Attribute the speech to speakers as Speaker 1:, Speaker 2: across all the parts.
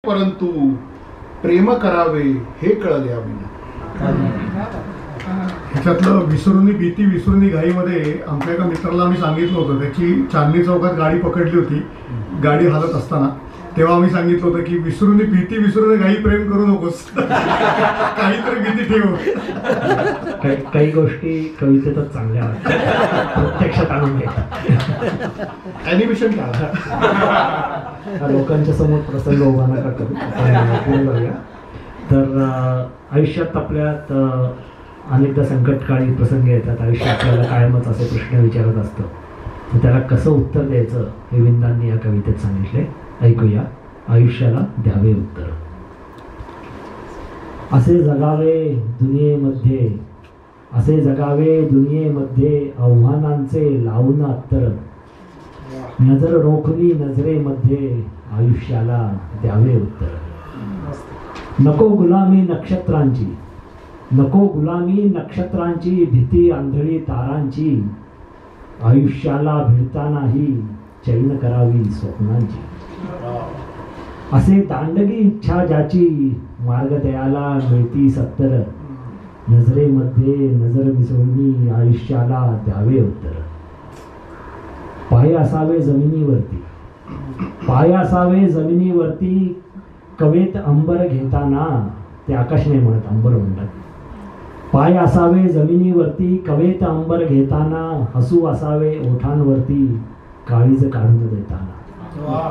Speaker 1: परंतु प्रेम करावे हे कळले आम्ही.
Speaker 2: ह्याच्यातलं विसरुनी भीती विसरुनी घाईमध्ये आमच्या एका मित्राला आम्ही सांगितलं होतं, त्याची चांदणी चौकात गाडी पकडली होती. गाडी हालत असताना तेव्हा आम्ही सांगितलं होतं की विसरुनी भीती विसरुनी घाई प्रेम करू नकोस, काहीतरी भीती ठेव.
Speaker 3: काही गोष्टी कवितेतच चांगल्या वाटतात, प्रत्यक्षात आणून घेतात.
Speaker 1: ॲनिमेशन काढा,
Speaker 3: लोकांच्या समोर प्रसंग उभा नका करू. पुढे जाऊया. तर आयुष्यात आपल्यात अनेकदा संकटकाळी प्रसंग येतात. आयुष्य आपल्याला कायमच असे प्रश्न विचारत असतं, तर त्याला कसं उत्तर द्यायचं हे विंदांनी या कवितेत सांगितले. ऐकूया. आयुष्याला द्यावे उत्तर. असे जगावे दुनियेमध्ये, असे जगावे दुनियेमध्ये, आव्हानांचे लावून अत्तर. नजर रोखली नजरेमध्ये, आयुष्याला द्यावे उत्तर. नको गुलामी नक्षत्रांची, नको गुलामी नक्षत्रांची, भीती आंधळी तारांची. आयुष्याला भिडतानाही चैन करावी स्वप्नांची. असे दांडगी इच्छा ज्याची, मार्ग त्याला मिळती सत्तर. नजरेमध्ये नजर मिसळून, आयुष्याला द्यावे उत्तर. पाय असावे जमिनीवरती, पाय असावे जमिनीवरती, कवेत अंबर घेताना. ते आकाश नाही म्हणत, अंबर म्हणतात. पाय असावे जमिनीवरती, कवेत अंबर घेताना. हसू असावे ओठांवरती, काळीज काढून देताना.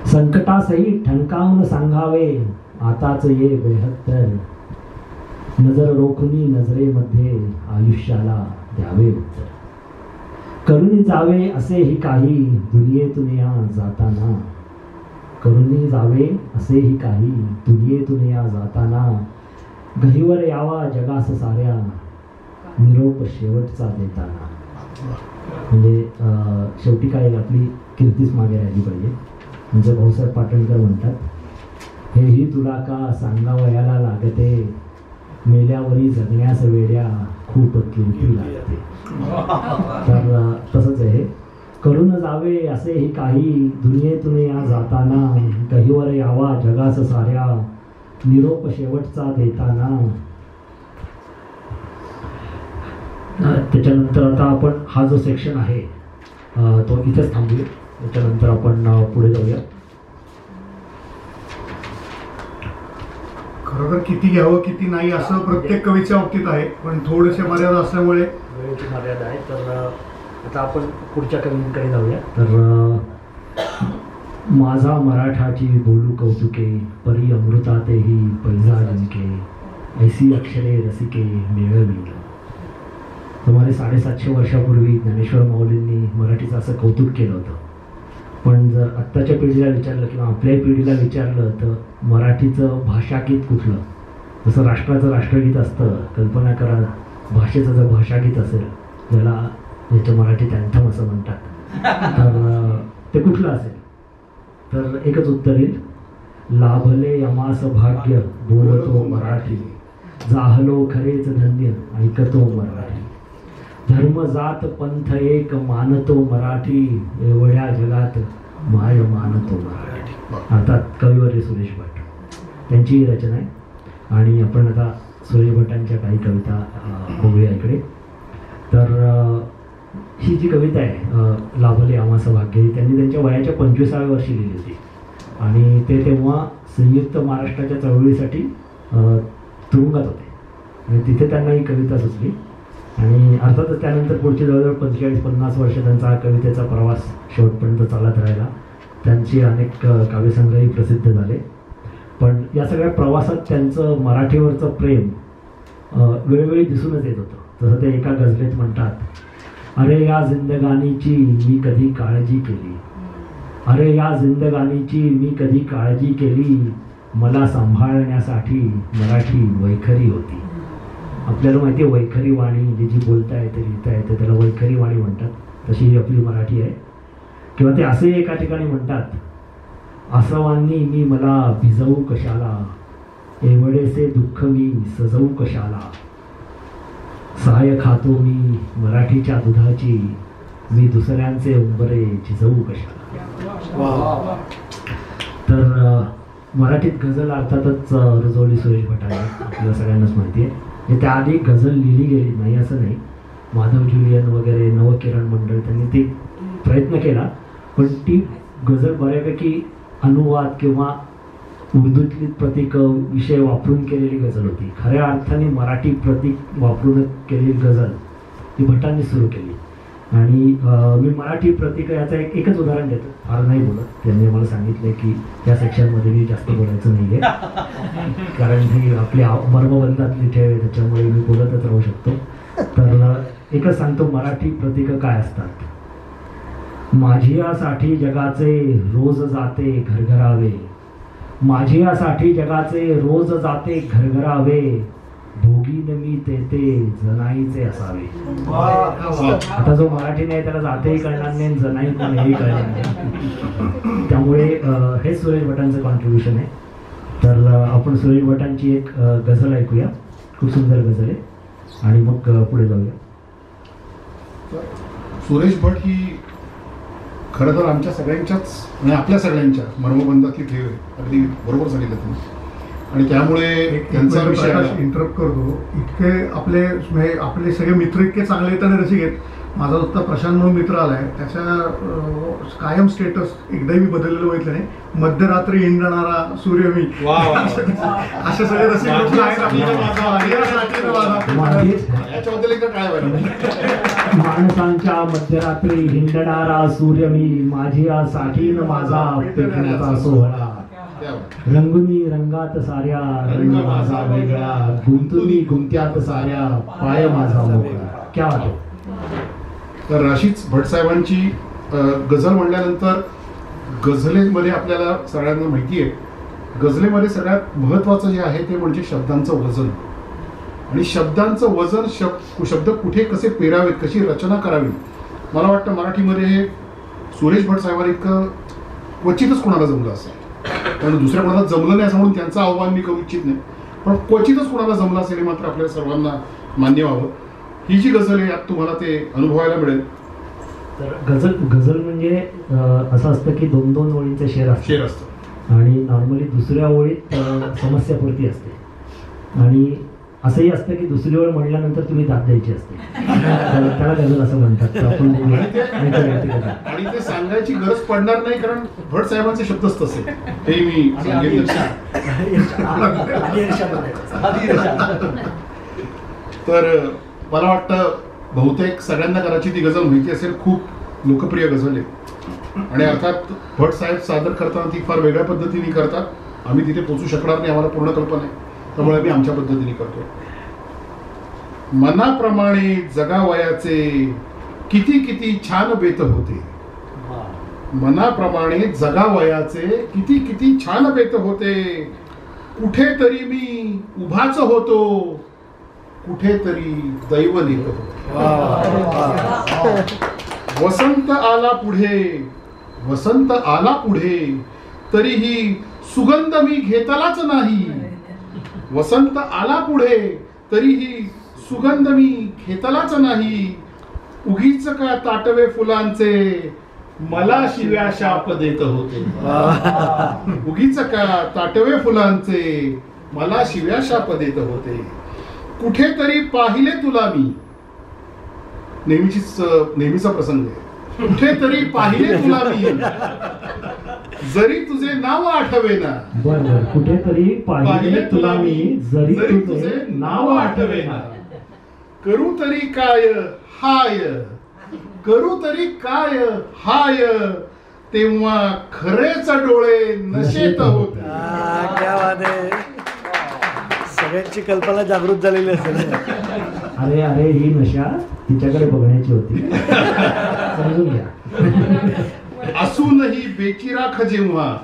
Speaker 3: संकटासही ठणकावून सांगावे, आताच ये बेहत्तर. नजर रोखली नजरेमध्ये, आयुष्याला द्यावे उत्तर. करून जावे असेही काही, दुनियेतून या जाताना. करून जावे असेही काही, दुनियेतून या जाताना. गहिवर यावा जगास साऱ्या, निरोप शेवटचा देताना. म्हणजे शेवटी काय आपली कीर्तीच मागे राहिली पाहिजे. म्हणजे भाऊसाहेब पाटणकर म्हणतात, हेही तुला का सांगावयाला लागते, मेल्यावरी जगण्यास वेड्या खूप कीर्ती लागते. तर तसंच आहे. करून जावे असेही काही, दुनियेतून या जाताना. गहिवर यावा जगास साऱ्या, निरोप शेवटचा देताना. त्याच्यानंतर आता आपण हा जो सेक्शन आहे तो इथेच थांबूया. त्याच्यानंतर आपण पुढे जाऊया.
Speaker 2: खरं तर किती घ्यावं किती नाही असं प्रत्येक कवीच्या बाबतीत आहे, पण थोडेसे मर्यादा असल्यामुळे
Speaker 3: वेळेची मर्यादा आहे. तर आता आपण पुढच्या कवींकडे जाऊया. तर माझा मराठाची बोलू कौतुके, परी अमृतातेही पैजा जिंके. ऐसी अक्षरे रसिके मेळवी. सुमारे 750 वर्षापूर्वी ज्ञानेश्वर माऊलींनी मराठीचं असं कौतुक केलं होतं. पण जर आत्ताच्या पिढीला विचारलं किंवा आपल्या पिढीला विचारलं तर मराठीचं भाषागीत कुठलं? जसं राष्ट्राचं राष्ट्रगीत असतं, कल्पना करा भाषेचं जर भाषागीत असेल, ज्याला याचं मराठीत अँथम असं म्हणतात, तर ते कुठलं असेल? तर एकच उत्तर येईल, लाभले यमास भाग्य बोलतो मराठी, जाहलो खरेच धन्य ऐकतो मराठी. धर्म जात पंथ एक मानतो मराठी, एवढ्या जगात माय मानतो मराठी. अर्थात कविवर्य सुरेश भट त्यांची रचना आहे. आणि आपण आता सुरेश भटांच्या काही कविता बघूया इकडे. तर ही जी कविता आहे लाभले आम्हास भाग्य, ही त्यांनी त्यांच्या वयाच्या 25व्या वर्षी लिहिली होती. आणि ते तेव्हा संयुक्त महाराष्ट्राच्या चळवळीसाठी तुरुंगात होते आणि तिथे त्यांना ही कविता सुचली. आणि अर्थातच त्यानंतर पुढची जवळजवळ 45-50 वर्ष त्यांचा कवितेचा प्रवास शेवटपर्यंत चालत राहिला. त्यांची अनेक काव्यसंग्रहही प्रसिद्ध झाले. पण या सगळ्या प्रवासात त्यांचं मराठीवरचं प्रेम वेळोवेळी दिसूनच येत होतं. जसं ते एका गझलेत म्हणतात, अरे या जिंदगानीची मी कधी काळजी केली, अरे या जिंदगानीची मी कधी काळजी केली, मला सांभाळण्यासाठी मराठी वैखरी होती. आपल्याला माहिती आहे वैखरी वाणी, जी बोलता येते लिहिता येते त्याला वैखरी वाणी म्हणतात. तशी ही आपली मराठी आहे. किंवा ते असे एका ठिकाणी म्हणतात, आसवांनी मी मला भिजवू कशाला, एवढेसे दुःख मी सजवू कशाला. सहाय्य खातो मी मराठीच्या दुधाची, मी दुसऱ्यांचे उंबरे झिजवू कशाला. तर मराठीत गझल अर्थातच रुजवली सुरेश भटांनी, आपल्याला सगळ्यांनाच माहिती आहे. म्हणजे त्याआधी गझल लिहिली गेली नाही असं नाही. माधव ज्युलियन वगैरे नवकिरण मंडळ त्यांनी ती प्रयत्न केला, पण ती गझल बऱ्यापैकी अनुवाद किंवा उर्दूतली प्रतीक विषय वापरून केलेली गझल होती. खऱ्या अर्थाने मराठी प्रतीक वापरून केलेली गझल ही भटांनी सुरू केली. आणि मी मराठी प्रतीक याचं एकच उदाहरण देतो, फार नाही बोलत. त्यांनी मला सांगितलं की त्या सेक्शनमध्ये मी जास्त बोलायचं नाही आहे, कारण ही आपली मर्मबंधातली ठेव आहे, त्याच्यामुळे मी बोलतच राहू शकतो. तर एकच सांगतो, मराठी प्रतीक काय असतात. माझियासाठी जगाचे रोज जाते घरघरावे, माझियासाठी जगाचे रोज जाते घरघरावे, भोगीन मी ते जनाईचे असावे. आता जो मराठी नाही त्याला जातेही कळणार नाही, जनाई पण हेही कळणार नाही. त्यामुळे हे सुरेश भटांचं कॉन्ट्रीब्युशन आहे. तर आपण सुरेश भटांची एक गझल ऐकूया, खूप सुंदर गझल आहे, आणि मग पुढे जाऊया.
Speaker 1: सुरेश भट ही खरं तर आमच्या सगळ्यांच्याच आणि आपल्या सगळ्यांच्या मर्मबंधातली ठेव आहे. अगदी बरोबर सांगितलं तुम्ही. आणि त्यामुळे त्यांचा विषय
Speaker 2: इंटरप्ट करतो. इतके आपले सगळे मित्र इतके चांगले आहेत आणि रसिक. माझा आता प्रशांत म्हणून मित्र आलाय, त्याच्या कायम स्टेटस एकदाही मी बदललेलं बघितलं नाही. मध्यरात्री हिंडणारा सूर्य मी, असे सगळे रसिक लोक आहेत.
Speaker 3: माणसांच्या मध्यरात्री हिंडणारा सूर्य मी, माझियासाठी न माझा पेटण्याचा सोहळा, रंगुनी रंगात साऱ्या रंग माझा वेगळा, गुंतुनी गुंत्यात साऱ्या पाय माझा मोकळा. क्या वाटतं?
Speaker 1: तर अशीच भटसाहेबांची गझल म्हणल्यानंतर गझलेमध्ये आपल्याला सगळ्यांना माहिती आहे, गझलेमध्ये सगळ्यात महत्त्वाचं जे आहे ते म्हणजे शब्दांचं वजन. आणि शब्दांचं वजन, शब्द कुठे कसे पेरावेत, कशी रचना करावी. मला वाटतं मराठीमध्ये हे सुरेश भट साहेबांनी इतकं क्वचितच कोणाला जमलं असेल. कारण दुसऱ्या कोणाला जमलं नाही असं म्हणून त्यांचं आव्हान मी करू इच्छित नाही, पण क्वचितच कोणाला जमलं असेल हे मात्र आपल्या सर्वांना मान्य व्हावं. ही जी गझल आहे यात तुम्हाला ते अनुभवायला मिळेल.
Speaker 3: तर गझल म्हणजे असं असतं की 2-2 ओळींचे शेर असतं, आणि नॉर्मली दुसऱ्या ओळीत समस्यापूर्ती असते, आणि असंही असतं की दुसरी ओळ म्हणल्यानंतर तुम्ही दाद द्यायची असते. त्याला गझल असं म्हणतात. आपण
Speaker 1: आणि ते सांगायची गरज पडणार नाही, कारण भट साहेबांचे शब्दच तसे. हे मी तर मला वाटतं बहुतेक सगळ्यांना कदाचित ती गझल माहिती असेल. खूप लोकप्रिय गझल आहे, आणि अर्थात भट साहेब सादर करताना ती फार वेगळ्या पद्धतीने करतात. आम्ही तिथे पोचू शकणार नाही, आम्हाला पूर्ण कल्पना आहे, त्यामुळे आम्ही आमच्या पद्धतीने करतो. मनाप्रमाणे जगावयाचे किती किती छान बेत होते, मनाप्रमाणे जगावयाचे किती किती छान बेत होते, कुठेतरी मी उभाच होतो, कुठेतरी दैव नेत होते. वसंत आला पुढे, वसंत आला पुढे, तरीही सुगंध मी घेतलाच नाही. वसंत आला पुढे, तरीही सुगंध मी घेतलाच नाही. उगीच का ताटवे फुलांचे मला शिव्या शाप देत होते. उगीच का ताटवे फुलांचे मला शिव्या शाप देत होते. कुठेतरी पाहिले तुला मी, नेहमीचा प्रसंग आहे. कुठेतरी पाहिले तुला मी, जरी तुझे नाव आठवेना.
Speaker 3: बरोबर, कुठेतरी पाहिले तुला मी, जरी तुझे नाव आठवेना.
Speaker 1: करू तरी काय हाय, करू तरी काय हाय, तेव्हा खरेच डोळे नशेत होते.
Speaker 4: सगळ्यांची कल्पना जागृत झालेली असेल.
Speaker 3: अरे अरे, ही नशा तिच्याकडे बघण्याची होती, समजून घ्या.
Speaker 1: असूनही बेचिराख जेव्हा,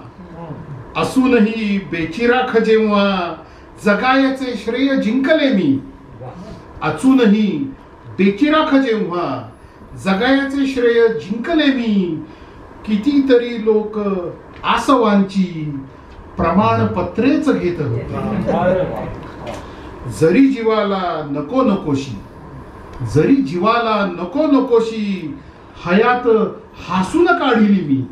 Speaker 1: असूनही बेचिराख जेव्हा, जगायचे श्रेय जिंकले मी. असूनही बेचिराख जेव्हा, जगायचे श्रेय जिंकले मी. कितीतरी लोक आसवांची प्रमाणपत्रेच घेत होते. जरी जीवाला नको नकोशी, जरी जीवाला नको नकोशी, हयात हासून काढिली मी.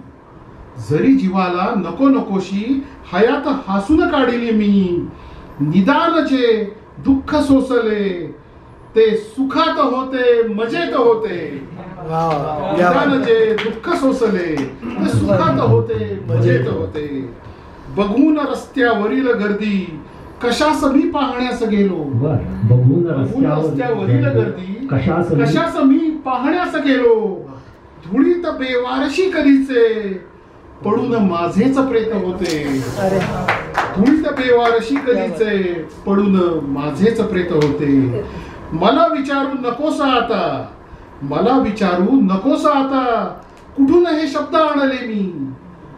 Speaker 1: जरी जीवाला नको नकोशी हयात हासून काढिली मी. निदान जे दुःख सोसले ते सुखात होते मजेत होते. निदान जे दुःख सोसले ते सुखात होते मजेत होते. बघून रस्त्यावरील गर्दी कशास मी पाहण्यास गेलो.
Speaker 3: बघून
Speaker 1: रस्त्यावरील गर्दी कशास मी पाहण्यास गेलो. धुळीत बेवारशी कधीचे पडून माझेच प्रेत होते. धुळीत बेवारशी कधीचे पडून माझेच प्रेत होते. मला विचारू नकोसा आता, मला विचारू नकोसा आता कुठून हे शब्द आणले मी.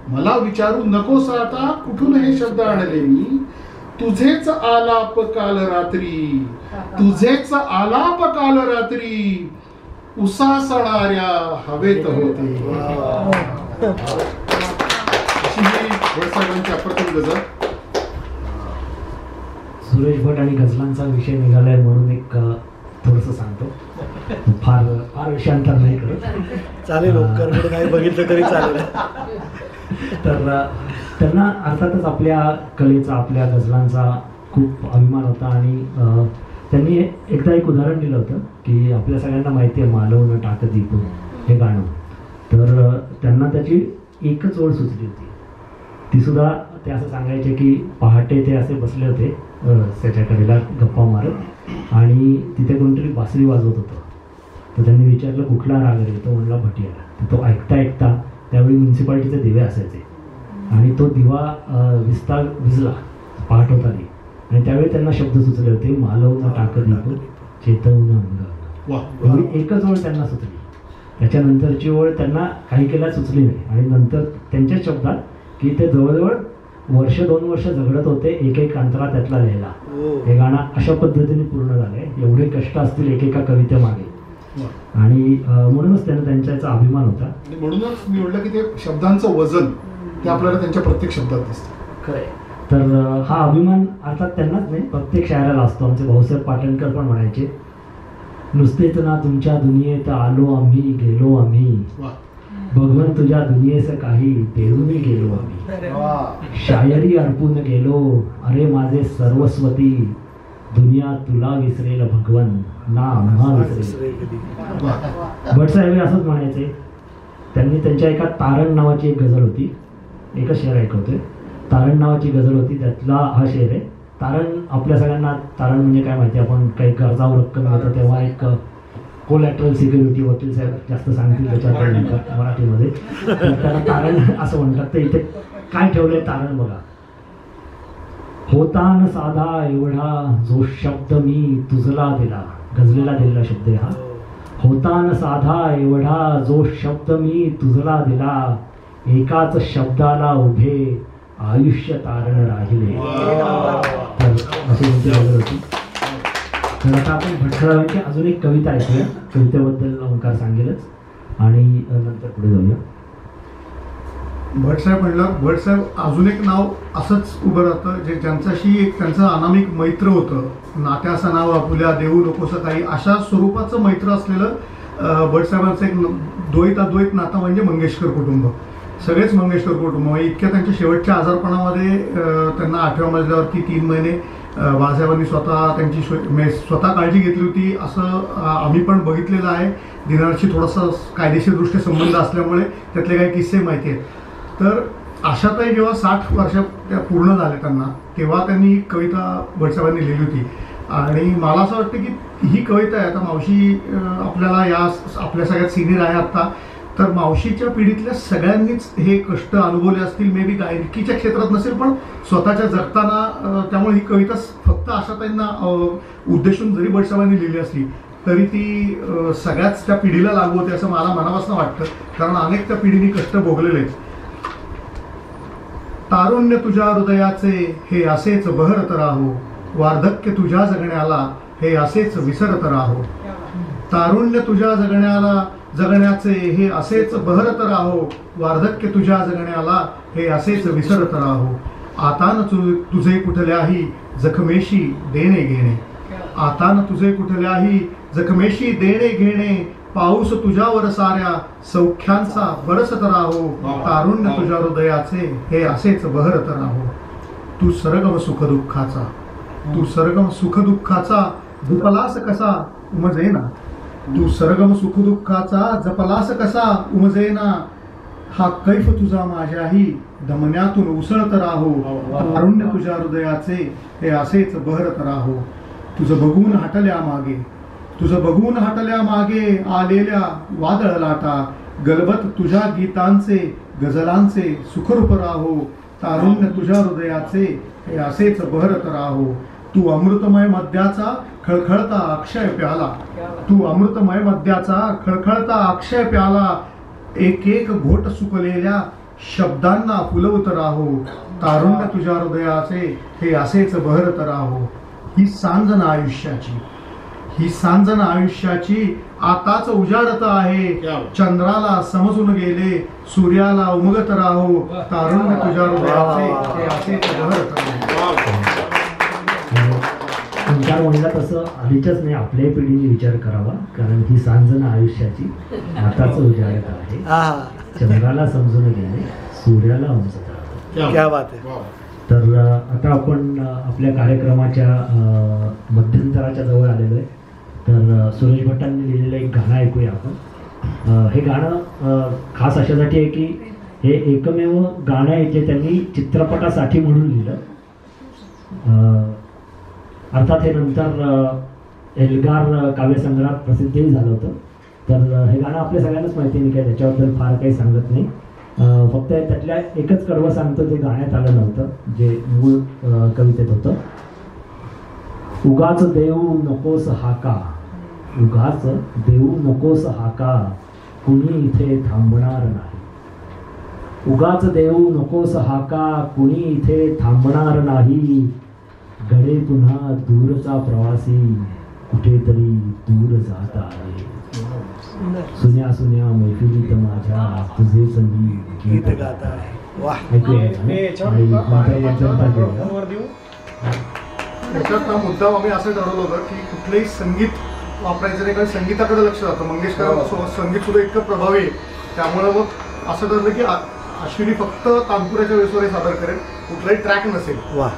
Speaker 1: मला विचारू नकोसा आता कुठून हे शब्द आणले मी. तुझेच आलाप काल रात्री, तुझेच आलाप काल रात्री उसासणाऱ्या हवेत होते. भटसाहेबांची अप्रतिम गजल.
Speaker 3: सुरेश भट आणि गझलांचा विषय निघालाय म्हणून एक थोडस सांगतो. फार फार विषयांतर नाही करत.
Speaker 4: चालेल, उपकरकडे नाही बघितलं तरी चालेल.
Speaker 3: तर त्यांना अर्थातच आपल्या कलेचा, आपल्या गझलांचा खूप अभिमान होता. आणि त्यांनी एकदा एक उदाहरण दिलं होतं की आपल्या सगळ्यांना माहिती आहे मालवणं टाक दीप हे गाणं. तर त्यांना त्याची एकच ओळ सुचली होती. ती सुद्धा ते असं सांगायचे की पहाटे ते असे बसले होते त्याच्या कडेला गप्पा मारत आणि तिथे कोणतरी बासरी वाजवत होतं. तर त्यांनी विचारलं कुठला राग रे. तो म्हणला भटियाला. तर तो ऐकता ऐकता, त्यावेळी म्युन्सिपाल्टीचे दिवे असायचे आणि तो दिवा विजला, पहाट होता ती. आणि त्यावेळी त्यांना शब्द सुचले होते मालवणं टाक दीप चेतवून अंगाला. एवढी एकच ओळ त्यांना सुचली. त्याच्यानंतरची ओळ त्यांना काही केल्या सुचली नाही. आणि नंतर त्यांच्याच शब्दात की ते जवळजवळ वर्ष 2 वर्ष झगडत होते एक एक अंतरा त्यातला लिहायला. हे गाणं अशा पद्धतीने पूर्ण झालंय. एवढे कष्ट असतील एकेका कवितेमागे. आणि म्हणूनच त्यांना त्यांच्याचा अभिमान होता.
Speaker 1: आणि म्हणूनच मी म्हटलं की ते शब्दांचं वजन ते आपल्याला त्यांच्या प्रत्येक शब्दात दिसतं.
Speaker 3: खरंय. तर हा अभिमान अर्थात त्यांनाच नाही, प्रत्येक शायराला असतो. आमचे भाऊसाहेब पाटणकर पण म्हणायचे नुसतेच ना तुमच्या दुनियेत आलो आम्ही गेलो आम्ही. भगवन तुझ्या दुनियेस काही देऊन गेलो आम्ही. शायरी अर्पून गेलो अरे माझे सर्वस्वती. दुनिया तुला विसरेल भगवन ना आम्हा विसरेल. भटसाहेब असंच म्हणायचे. त्यांनी त्यांच्या एका तारण नावाची एक गझल होती. एकच शेर ऐकवतोय. तारण नावाची गझल होती. त्यातला हा शेर आहे. तारण आपल्या सगळ्यांना तारण म्हणजे काय माहिती. आपण काही कर्जावर रक्कम घेतो तेव्हा एक कोलॅटरल सिक्युरिटी, वकील साहेब जास्त सांगतील त्याच्यात मराठीमध्ये, त्याला तारण असं म्हणतात. तर इथे काय ठेवलंय तारण बघा. होता न साधा एवढा जो शब्द मी तुझला दिला. गझलेला दिलेला शब्द आहे हा. होता न साधा एवढा जो शब्द मी तुझला दिला. एकाच शब्दाला उभे आयुष्य तारण राहिले. तर अशी कोणती गझल होती. तर आता आपण भटसाहेबांची अजून एक कविता ऐकूया. कवितेबद्दल ओंकार सांगेलच आणि नंतर पुढे जाऊया.
Speaker 2: भटसाहेब म्हणलं. भटसाहेब अजून एक नाव असंच उभं राहतं जे ज्यांच्याशी एक त्यांचं अनामिक मैत्र होतं. नात्याचं नाव आपुल्या देऊ नकोसं काही अशा स्वरूपाचं मैत्र असलेलं भटसाहेबांचं एक द्वैत नातं म्हणजे मंगेशकर कुटुंब. सगळेच मंगेशकर कुटुंब. इतक्या त्यांच्या शेवटच्या आजारपणामध्ये त्यांना 8व्या मजल्यावरती 3 महिने बाळासाहेबांनी स्वतः काळजी घेतली होती असं आम्ही पण बघितलेलं आहे. दिनांशी थोडासा कायदेशीरदृष्ट्या संबंध असल्यामुळे त्यातले काही किस्से माहिती आहेत. तर अशातही जेव्हा 60 वर्ष त्या पूर्ण झाल्या त्यांना, तेव्हा त्यांनी कविता भटसाहेबांनी लिहिली होती. आणि मला असं वाटतं की ही कविता आहे. आता मावशी आपल्याला आपल्या सगळ्यात सिनियर आहे आत्ता. तर मावशीच्या पिढीतल्या सगळ्यांनीच हे कष्ट अनुभवले असतील. मे बी गायकीच्या क्षेत्रात नसेल पण स्वतःच्या जगताना. त्यामुळे ही कविता फक्त आशाताईंना उद्देशून जरी भटसाहेबांनी लिहिली असली तरी ती सगळ्याच त्या पिढीला लागू होते असं मला मनापासून वाटतं. कारण अनेक त्या पिढीने कष्ट भोगलेले आहेत. तारुण्य तुझ्या हृदयाचे हे असेच बहरत राहो. वार्धक्य तुझ्या जगण्याला हे असेच विसरत राहो. तारुण्य तुझ्या जगण्याचे हे असेच बहरत राहो. वार्धक्य तुझ्या जगण्याला हे असेच विसरत राहो. आता न तुझे कुठल्याही जखमेशी देणे घेणे. आता न तुझे कुठल्याही जखमेशी देणे घेणे. पाऊस तुझ्यावर साऱ्या सौख्यांचा बरसत राहो, तारुण्य तुझ्या हृदयाचे हे असेच बहरत राहो. तू सरगम सुखदुःखाचा, तू सरगम सुखदुःखाचा जपलास कसा उमजेना, तू सरगम सुखदुःखाचा जपलास कसा उमजेना. हा कैफ तुझा माझ्याही दमन्यातून उसळत राहो, तारुण्य तुझ्या हृदयाचे हे असेच बहरत राहो. तुझं बघून हटल्या मागे, तुझं बघून हटल्या मागे आलेल्या वादळ लाटा, गलबत तुझ्या गीतांचे गझलांचे सुखरूप राहो, तारुण्य तुझ्या हृदयाचे हे असेच बहरत राहो. तू अमृतमय मद्याचा खळखळता अक्षय प्याला, तू अमृतमय मद्याचा खळखळता अक्षय प्याला, एक एक घोट सुकलेल्या शब्दांना फुलवत राहो, तारुण्य तुझ्या हृदयाचे हे असेच बहरत राहो. ही सांजन आयुष्याची, ही सांजन आयुष्याची आताच उजाडत आहे. चंद्राला समजून गेले सूर्याला उमगत राहो, तारुण्य तुझ्या हृदयाचे हे असेच बहरत राहो.
Speaker 3: तुमच्या म्हणला तसं आधीच्याच नाही, आपल्या पिढीने विचार करावा, कारण ही सांजन आयुष्याची आताच उजाडत आहे. चंद्राला समजून गेले सूर्याला उमजत राहतो.
Speaker 4: क्या बात आहे.
Speaker 3: तर आता आपण आपल्या कार्यक्रमाच्या मध्यंतराच्या जवळ आलेलो आहे. तर सुरेश भटांनी लिहिलेलं एक गाणं ऐकूया आपण. हे गाणं खास अशासाठी आहे की हे एकमेव गाणं आहे जे त्यांनी चित्रपटासाठी म्हणून लिहिलं. अर्थात हे नंतर एल्गार काव्यसंग्रहात प्रसिद्धही झालं होतं. तर हे गाणं आपल्या सगळ्यांनाच माहिती आहे, मी काय त्याच्याबद्दल फार काही सांगत नाही. फक्त त्यातल्या एकच कडवं सांगतो जे गाण्यात आलं नव्हतं, जे मूळ कवितेत होतं. उगाच देऊ नकोस हाका, उगाच देऊ नकोस हाका, कुणी इथे थांबणार नाही. उगाच देऊ नकोस हाका, कुणी इथे थांबणार नाही. गडे पुन्हा दूरचा प्रवासी कुठेतरी दूर जात आहे. सुन्या सुन्या मैफिलीत माझ्या तुझे संगीत
Speaker 4: गीत गात आहे. वा.
Speaker 2: याच्यात मुद्दाम आम्ही असं ठरवलं होतं की कुठलंही संगीत वापरायचं नाही, कारण संगीताकडे लक्ष जातं. मंगेशकरांसोबत संगीत सुद्धा इतकं प्रभावी आहे, त्यामुळे मग असं ठरलं की अश्विनी फक्त तानपुराच्या वेळेसवर सादर करेल, कुठलाही ट्रॅक नसेल.
Speaker 4: वा.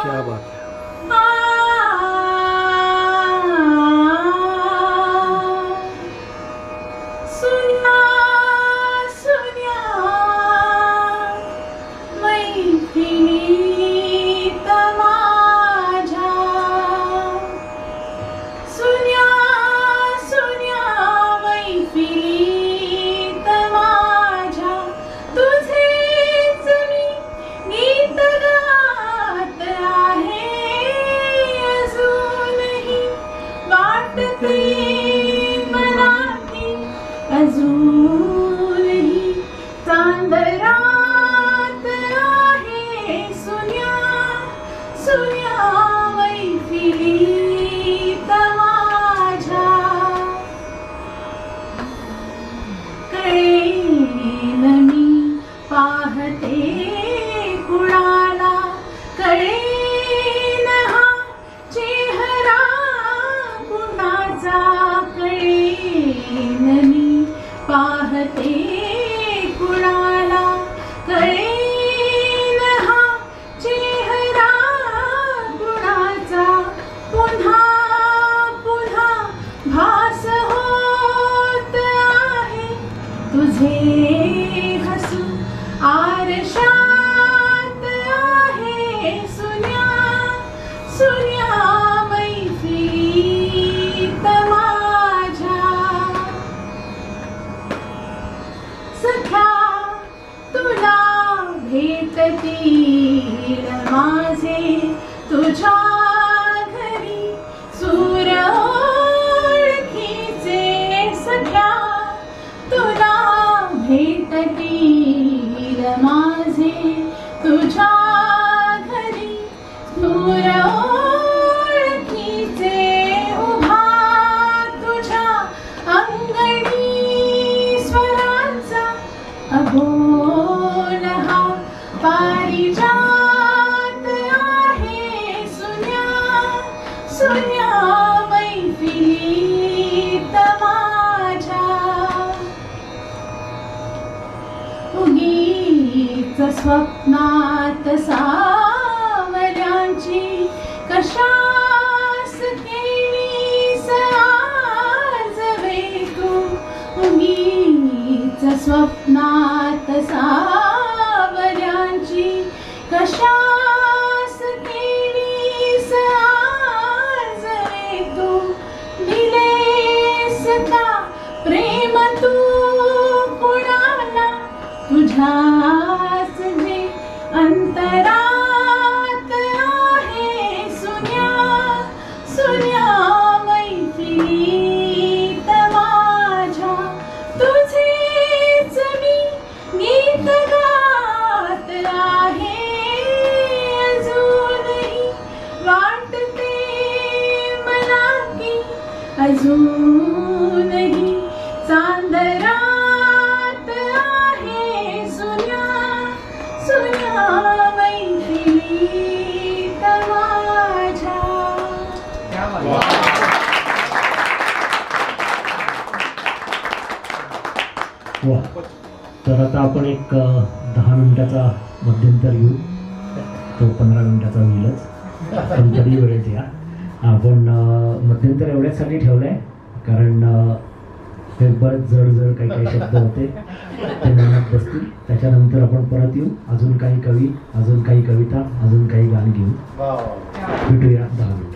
Speaker 4: क्या बात है.
Speaker 5: तुझ्या घरी दूर ओळखीचे उभा स्वप्नात सावऱ्यांची कशास केलीस आज वे तू उगीच स्वप्नात सावऱ्यांची कशास केलीस आज वे तू दिलेस का प्रेम तू कुणाला तुझ्याच जे अंतरात आहे सुन्या सुन्या मैफिलीत माझ्या तुझेच मी गीत गात आहे अजूनही वाटते मला की अजूनही चांदरात आहे सुन्या सुन्या मैफिलीत माझ्या.
Speaker 3: वा. तर आता आपण एक 10 मिनिटाचा मध्यंतर घेऊ. तो 15 मिनिटाचा होईलच, पण तरी वेळेत या. आपण मध्यंतर एवढ्यासाठी ठेवलंय कारण हे बरेच जड जड काही काही शब्द होते ते मनात बसतील. त्याच्यानंतर आपण परत येऊ, अजून काही कवी, अजून काही कविता, अजून काही गाणी घेऊ. भेटूया 10 मिनिटात.